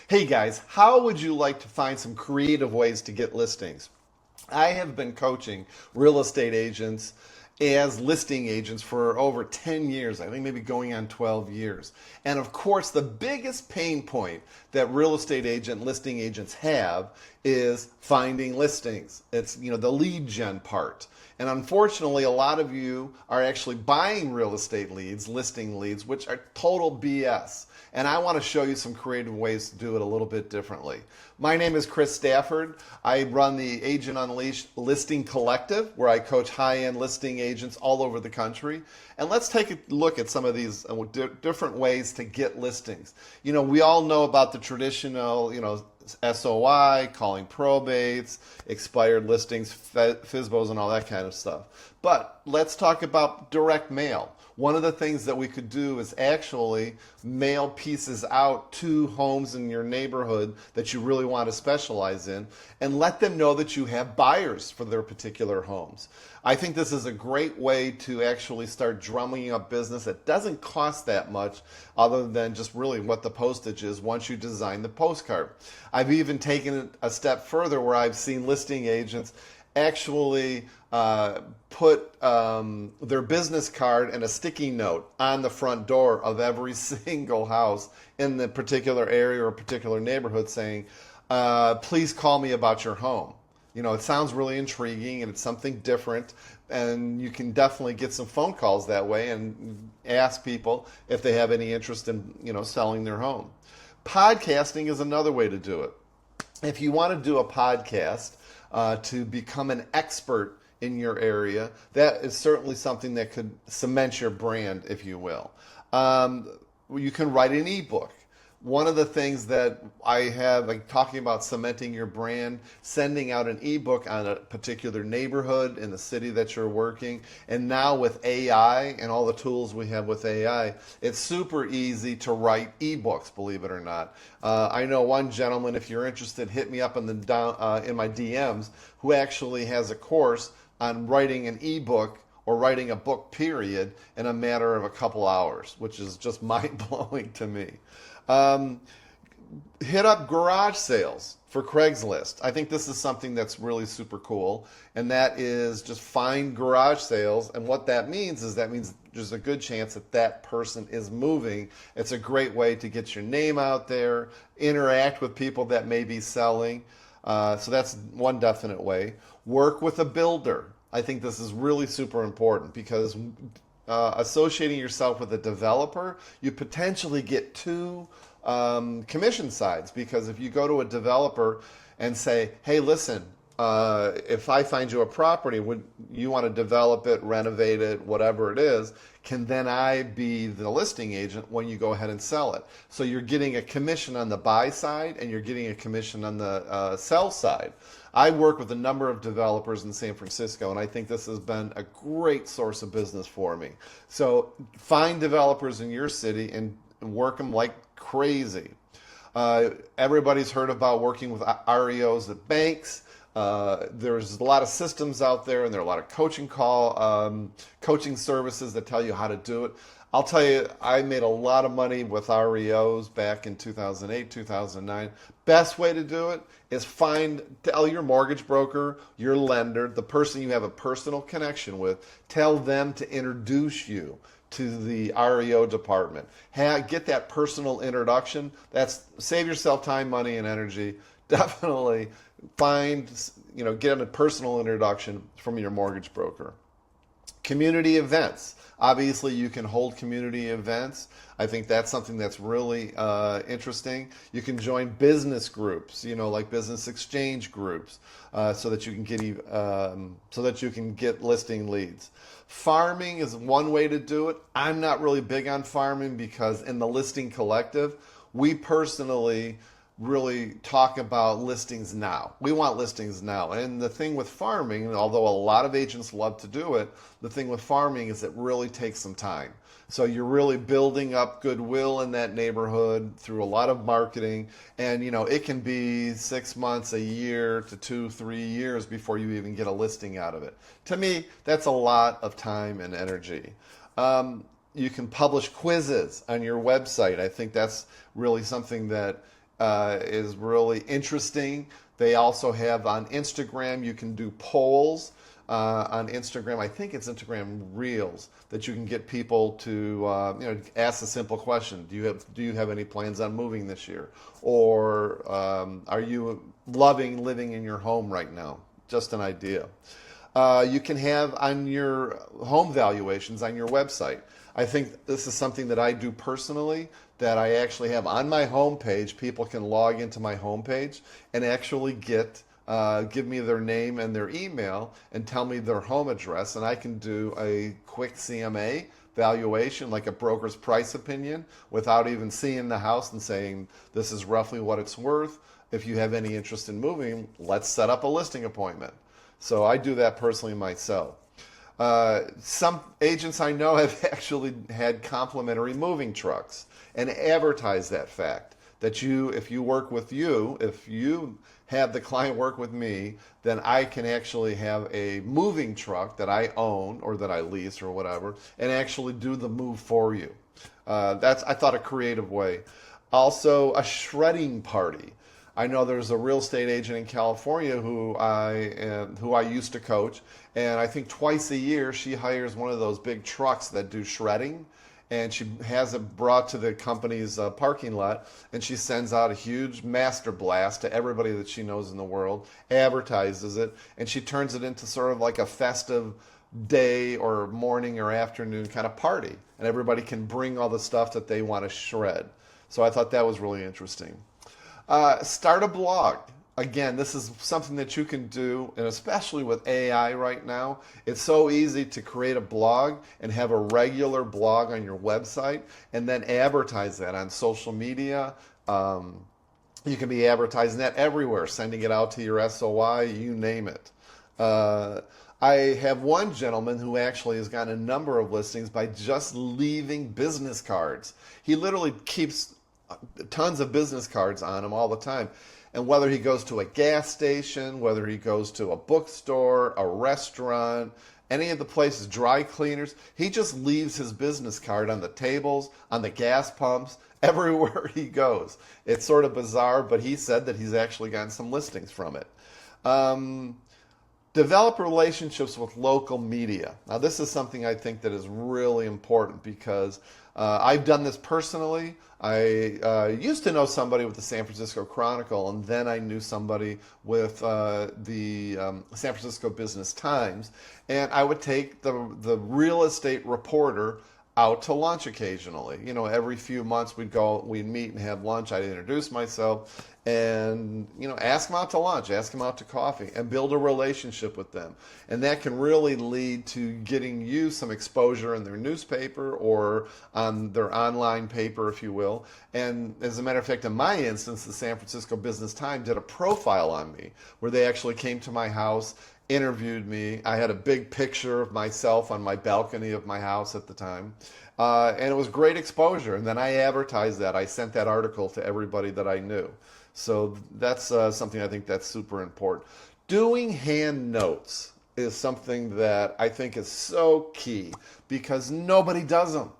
Hey guys, how would you like to find some creative ways to get listings? I have been coaching real estate agents as listing agents for over 10 years, I think maybe going on 12 years. And of course, the biggest pain point that real estate agent listing agents have is finding listings. It's, the lead gen part. And unfortunately, a lot of you are actually buying real estate leads, listing leads, which are total BS. And I want to show you some creative ways to do it a little bit differently. My name is Chris Stafford. I run the Agent Unleashed Listing Collective, where I coach high-end listing agents all over the country. And let's take a look at some of these different ways to get listings. We all know about the traditional, SOI, calling probates, expired listings, FSBOs, and all that kind of stuff. But let's talk about direct mail. One of the things that we could do is actually mail pieces out to homes in your neighborhood that you really want to specialize in and let them know that you have buyers for their particular homes. I think this is a great way to actually start drumming up business. It doesn't cost that much other than just really what the postage is once you design the postcard. I've even taken it a step further where I've seen listing agents actually put their business card and a sticky note on the front door of every single house in the particular area or particular neighborhood saying, please call me about your home. It sounds really intriguing and it's something different, and you can definitely get some phone calls that way and ask people if they have any interest in, selling their home. Podcasting is another way to do it. If you want to do a podcast, to become an expert in your area, that is certainly something that could cement your brand, if you will. You can write an ebook. One of the things that I have, like talking about cementing your brand, sending out an ebook on a particular neighborhood in the city that you're working, and now with AI and all the tools we have with AI, it's super easy to write ebooks, believe it or not. I know one gentleman, if you're interested, hit me up in my DMs, who actually has a course on writing an ebook or writing a book, period, in a matter of a couple hours, which is just mind-blowing to me. Hit up garage sales for Craigslist. I think this is something that's really super cool, and that is just find garage sales, and what that means is there's a good chance that that person is moving. It's a great way to get your name out there, interact with people that may be selling. So that's one definite way. Work with a builder. I think this is really super important because associating yourself with a developer, you potentially get two commission sides, because if you go to a developer and say, hey, listen, if I find you a property, would you want to develop it, renovate it, whatever it is, can then I be the listing agent when you go ahead and sell it? So you're getting a commission on the buy side and you're getting a commission on the sell side. I work with a number of developers in San Francisco, and I think this has been a great source of business for me. So find developers in your city and work them like crazy. Everybody's heard about working with REOs at banks. There's a lot of systems out there, and there are a lot of coaching services that tell you how to do it. I'll tell you, I made a lot of money with REOs back in 2008, 2009. Best way to do it is tell your mortgage broker, your lender, the person you have a personal connection with, tell them to introduce you to the REO department. Get that personal introduction. Save yourself time, money, and energy. Definitely get a personal introduction from your mortgage broker. Community events. Obviously, you can hold community events. I think that's something that's really interesting. You can join business groups, like business exchange groups, so that you can get listing leads. Farming is one way to do it. I'm not really big on farming because in the Listing Collective, we personally really talk about listings now. We want listings now. And the thing with farming, although a lot of agents love to do it, the thing with farming is it really takes some time. So you're really building up goodwill in that neighborhood through a lot of marketing. And, it can be 6 months, a year to 2-3 years before you even get a listing out of it. To me, that's a lot of time and energy. You can publish quizzes on your website. I think that's really something that is really interesting. They also have on Instagram, you can do polls on Instagram. I think it's Instagram Reels that you can get people to ask a simple question. Do you have any plans on moving this year? Or are you loving living in your home right now? Just an idea. You can have on your home valuations on your website. I think this is something that I do personally, that I actually have on my homepage. People can log into my homepage and actually give me their name and their email and tell me their home address, and I can do a quick CMA valuation, like a broker's price opinion, without even seeing the house and saying, this is roughly what it's worth. If you have any interest in moving, let's set up a listing appointment. So I do that personally myself. Some agents I know have actually had complimentary moving trucks and advertise that fact that if you have the client work with me, then I can actually have a moving truck that I own or that I lease or whatever, and actually do the move for you. That's, I thought, a creative way. Also, a shredding party. I know there's a real estate agent in California who I used to coach, and I think twice a year she hires one of those big trucks that do shredding, and she has it brought to the company's parking lot, and she sends out a huge master blast to everybody that she knows in the world, advertises it, and she turns it into sort of like a festive day or morning or afternoon kind of party, and everybody can bring all the stuff that they want to shred. So I thought that was really interesting. Start a blog. Again, this is something that you can do, and especially with AI right now, it's so easy to create a blog and have a regular blog on your website and then advertise that on social media. You can be advertising that everywhere, sending it out to your SOI, you name it. I have one gentleman who actually has gotten a number of listings by just leaving business cards. He literally keeps tons of business cards on him all the time. And whether he goes to a gas station, whether he goes to a bookstore, a restaurant, any of the places, dry cleaners, he just leaves his business card on the tables, on the gas pumps, everywhere he goes. It's sort of bizarre, but he said that he's actually gotten some listings from it. Develop relationships with local media. Now, this is something I think that is really important because I've done this personally. I used to know somebody with the San Francisco Chronicle, and then I knew somebody with the San Francisco Business Times, and I would take the real estate reporter out to lunch occasionally. You know, every few months we'd meet and have lunch. I'd introduce myself and, ask them out to lunch, ask them out to coffee, and build a relationship with them. And that can really lead to getting you some exposure in their newspaper or on their online paper, if you will. And as a matter of fact, in my instance, the San Francisco Business Times did a profile on me where they actually came to my house, interviewed me. I had a big picture of myself on my balcony of my house at the time. And it was great exposure. And then I advertised that. I sent that article to everybody that I knew. So that's something I think that's super important. Doing hand notes is something that I think is so key because nobody does them.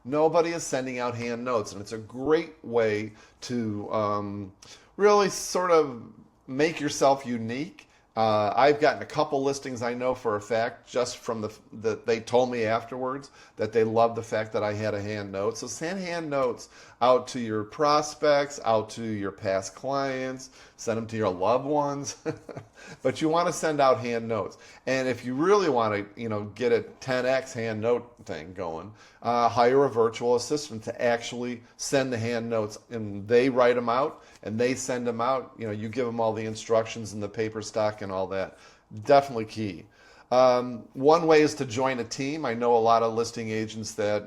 Nobody is sending out hand notes. And it's a great way to really sort of make yourself unique. I've gotten a couple listings I know for a fact just from that they told me afterwards that they loved the fact that I had a hand note. So send hand notes out to your prospects, out to your past clients, send them to your loved ones. But you want to send out hand notes. And if you really want to, get a 10x hand note thing going, hire a virtual assistant to actually send the hand notes, and they write them out and they send them out. You give them all the instructions and the paper stock and all that. Definitely key. One way is to join a team. I know a lot of listing agents that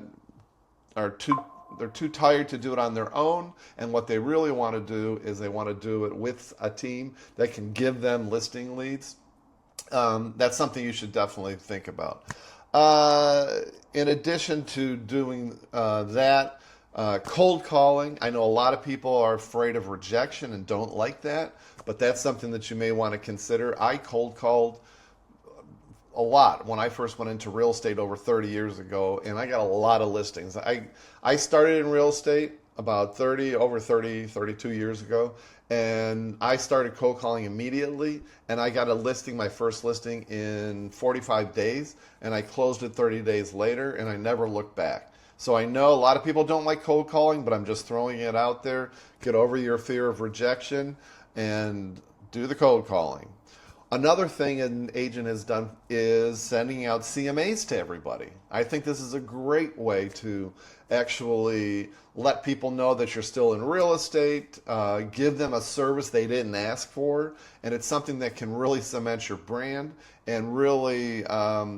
are too tired to do it on their own, and what they really want to do is they want to do it with a team that can give them listing leads. That's something you should definitely think about. In addition to doing that, cold calling. I know a lot of people are afraid of rejection and don't like that, but that's something that you may want to consider. I cold called a lot when I first went into real estate over 30 years ago, and I got a lot of listings. I started in real estate about 32 years ago, and I started cold calling immediately, and I got a listing, my first listing, in 45 days, and I closed it 30 days later, and I never looked back. So I know a lot of people don't like cold calling, but I'm just throwing it out there. Get over your fear of rejection and do the cold calling. Another thing an agent has done is sending out CMAs to everybody. I think this is a great way to actually let people know that you're still in real estate, give them a service they didn't ask for, and it's something that can really cement your brand and really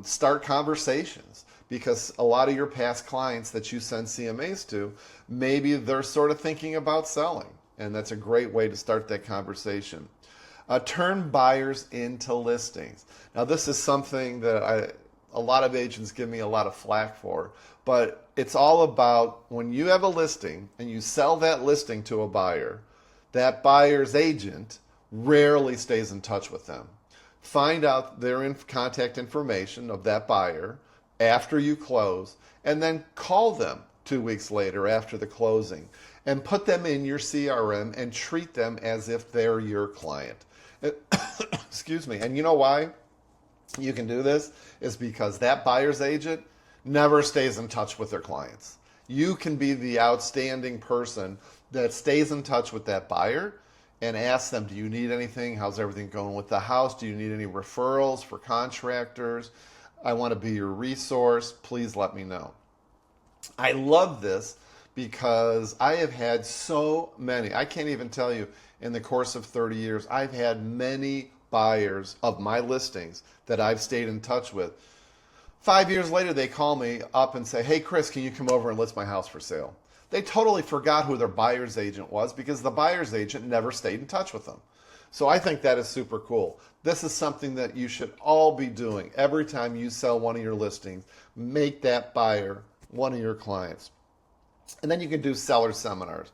start conversations. Because a lot of your past clients that you send CMAs to, maybe they're sort of thinking about selling, and that's a great way to start that conversation. Turn buyers into listings. Now, this is something that a lot of agents give me a lot of flack for, but it's all about when you have a listing and you sell that listing to a buyer, that buyer's agent rarely stays in touch with them. Find out their contact information of that buyer after you close, and then call them 2 weeks later after the closing and put them in your CRM and treat them as if they're your client. Excuse me. And you know why you can do this? Is because that buyer's agent never stays in touch with their clients. You can be the outstanding person that stays in touch with that buyer and asks them, do you need anything? How's everything going with the house? Do you need any referrals for contractors? I want to be your resource. Please let me know. I love this because I have had so many, I can't even tell you, in the course of 30 years, I've had many buyers of my listings that I've stayed in touch with. 5 years later, they call me up and say, hey, Chris, can you come over and list my house for sale? They totally forgot who their buyer's agent was because the buyer's agent never stayed in touch with them. So I think that is super cool. This is something that you should all be doing. Every time you sell one of your listings, make that buyer one of your clients. And then you can do seller seminars.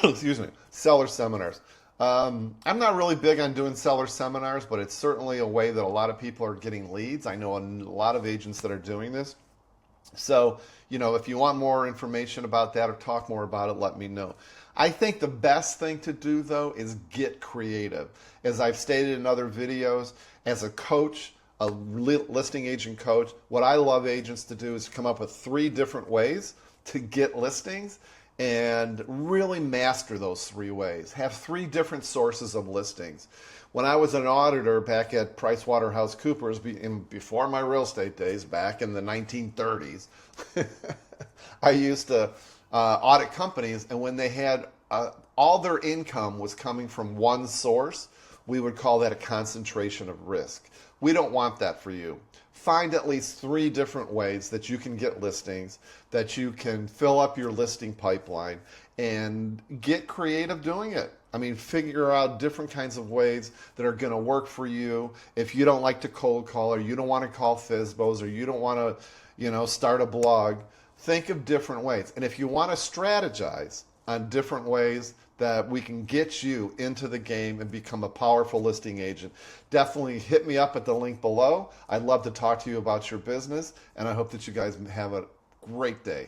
Excuse me, seller seminars. I'm not really big on doing seller seminars, but it's certainly a way that a lot of people are getting leads. I know a lot of agents that are doing this. So, if you want more information about that or talk more about it, let me know. I think the best thing to do, though, is get creative. As I've stated in other videos, as a coach, a listing agent coach, what I love agents to do is come up with 3 different ways to get listings and really master those 3 ways. Have 3 different sources of listings. When I was an auditor back at PricewaterhouseCoopers, before my real estate days, back in the 1930s, I used to audit companies, and when they had all their income was coming from one source, we would call that a concentration of risk. We don't want that for you. Find at least 3 different ways that you can get listings, that you can fill up your listing pipeline, and get creative doing it. I mean, figure out different kinds of ways that are going to work for you. If you don't like to cold call, or you don't want to call FSBOs, or you don't want to, start a blog, think of different ways. And if you want to strategize on different ways that we can get you into the game and become a powerful listing agent, definitely hit me up at the link below. I'd love to talk to you about your business, and I hope that you guys have a great day.